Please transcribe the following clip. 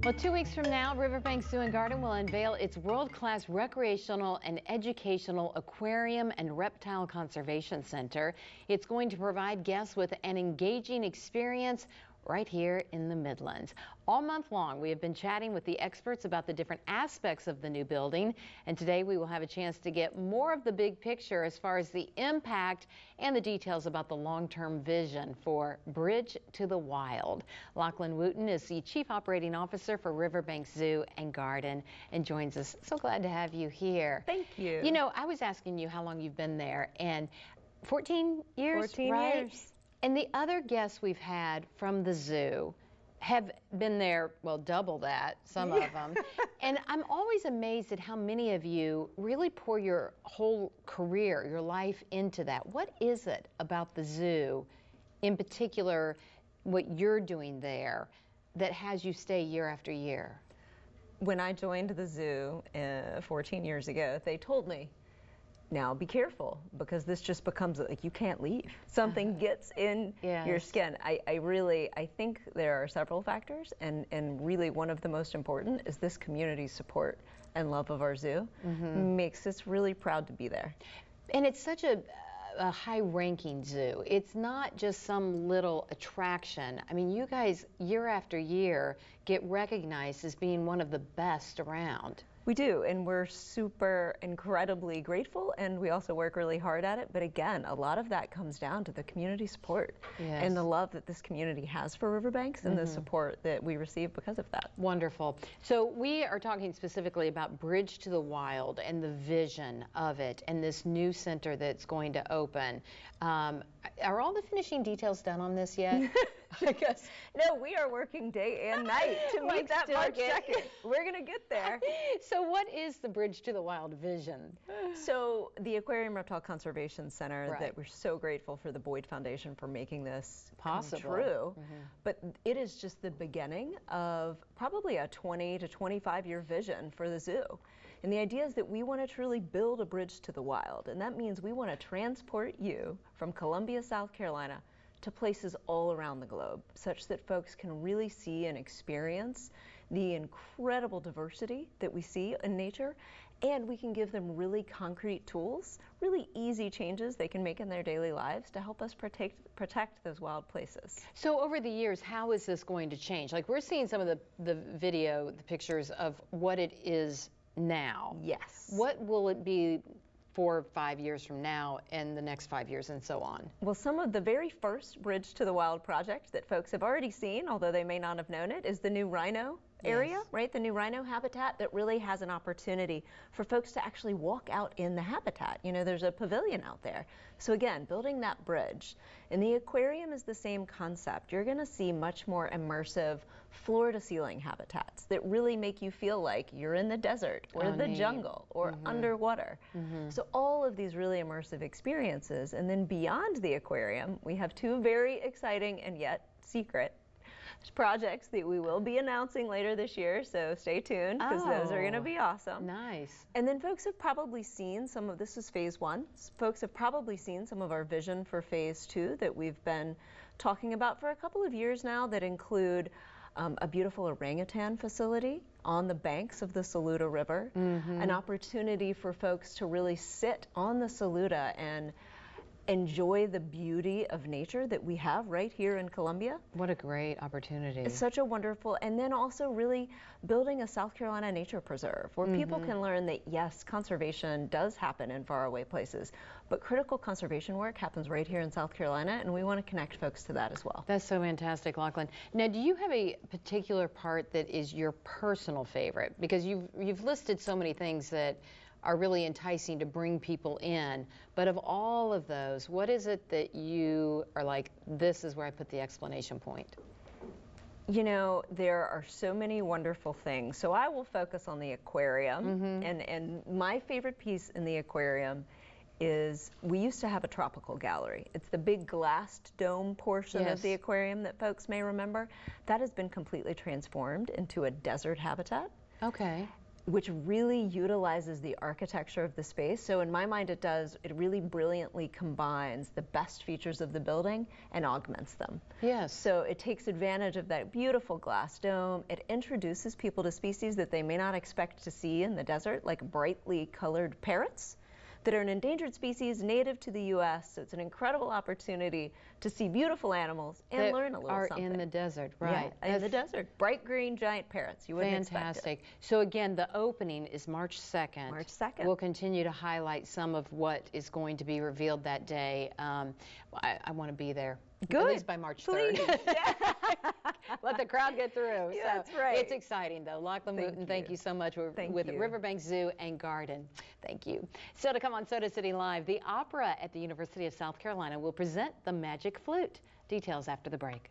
Well, 2 weeks from now, Riverbank Zoo and Garden will unveil its world-class recreational and educational aquarium and reptile conservation center. It's going to provide guests with an engaging experience right here in the Midlands. All month long, we have been chatting with the experts about the different aspects of the new building, and today we will have a chance to get more of the big picture as far as the impact and the details about the long-term vision for Bridge to the Wild. Lachlan Wooten is the Chief Operating Officer for Riverbank Zoo and Garden and joins us. So glad to have you here. Thank you. You know, I was asking you how long you've been there, and 14 years, 14 right? years. And the other guests we've had from the zoo have been there, well, double that, some of them. And I'm always amazed at how many of you really pour your whole career, your life into that. What is it about the zoo, in particular, what you're doing there, that has you stay year after year? When I joined the zoo 14 years ago, they told me, now be careful, because this just becomes like you can't leave. Something gets in your skin. I think there are several factors, and really one of the most important is this community support and love of our zoo makes us really proud to be there. And it's such a high-ranking zoo. It's not just some little attraction. I mean, you guys, year after year, get recognized as being one of the best around. We do, and we're super incredibly grateful, and we also work really hard at it. But again, a lot of that comes down to the community support and the love that this community has for Riverbanks and the support that we receive because of that. Wonderful. So we are talking specifically about Bridge to the Wild and the vision of it and this new center that's going to open. Are all the finishing details done on this yet? I guess. No, we are working day and night to meet that March 2nd. We're going to get there. So what is the Bridge to the Wild vision? So the Aquarium Reptile Conservation Center, that we're so grateful for the Boyd Foundation for making this possible. Come true. But it is just the beginning of probably a 20 to 25 year vision for the zoo. And the idea is that we want to truly build a bridge to the wild. And that means we want to transport you from Columbia, South Carolina, to places all around the globe, such that folks can really see and experience the incredible diversity that we see in nature, and we can give them really concrete tools, really easy changes they can make in their daily lives to help us protect those wild places. So over the years, how is this going to change? Like, we're seeing some of the video, the pictures of what it is now. Yes. What will it be 4 or 5 years from now and the next 5 years and so on? Well, some of the very first Bridge to the Wild project that folks have already seen, although they may not have known it, is the new rhino area, right? The new rhino habitat that really has an opportunity for folks to actually walk out in the habitat. You know, there's a pavilion out there. So again, building that bridge. And the aquarium is the same concept. You're going to see much more immersive floor-to-ceiling habitats that really make you feel like you're in the desert or the jungle or underwater. So all of these really immersive experiences. And then beyond the aquarium, we have two very exciting and yet secret projects that we will be announcing later this year, so stay tuned, because those are going to be awesome. Nice. And then folks have probably seen some of, this is phase 1, folks have probably seen some of our vision for phase 2 that we've been talking about for a couple of years now, that include a beautiful orangutan facility on the banks of the Saluda River, an opportunity for folks to really sit on the Saluda and enjoy the beauty of nature that we have right here in Columbia. What a great opportunity. It's such a wonderful, and then also really building a South Carolina nature preserve where people can learn that yes, conservation does happen in faraway places, but critical conservation work happens right here in South Carolina, and we want to connect folks to that as well. That's so fantastic, Lachlan. Now, do you have a particular part that is your personal favorite? Because you've listed so many things that are really enticing to bring people in. But of all of those, what is it that you are like, this is where I put the exclamation point? You know, there are so many wonderful things. So I will focus on the aquarium. And my favorite piece in the aquarium is, we used to have a tropical gallery. It's the big glassed dome portion of the aquarium that folks may remember. That has been completely transformed into a desert habitat. Okay. which really utilizes the architecture of the space. So in my mind, it really brilliantly combines the best features of the building and augments them. Yes. So it takes advantage of that beautiful glass dome. It introduces people to species that they may not expect to see in the desert, like brightly colored parrots that are an endangered species native to the U.S. So it's an incredible opportunity to see beautiful animals and that learn a little are something. in the desert, right? Yeah, in the desert. Bright green giant parrots. You wouldn't expect it. Fantastic. So again, the opening is March 2nd. March 2nd. We'll continue to highlight some of what is going to be revealed that day. I want to be there. Good. At least by March 3rd. Please. Yeah. Let the crowd get through. Yeah, So that's right. It's exciting, though. Lachlan Wooten, thank you so much. We're with you. Riverbank Zoo and Garden. Thank you. So to come on Soda City Live, the opera at the University of South Carolina will present the Magic Flute. Details after the break.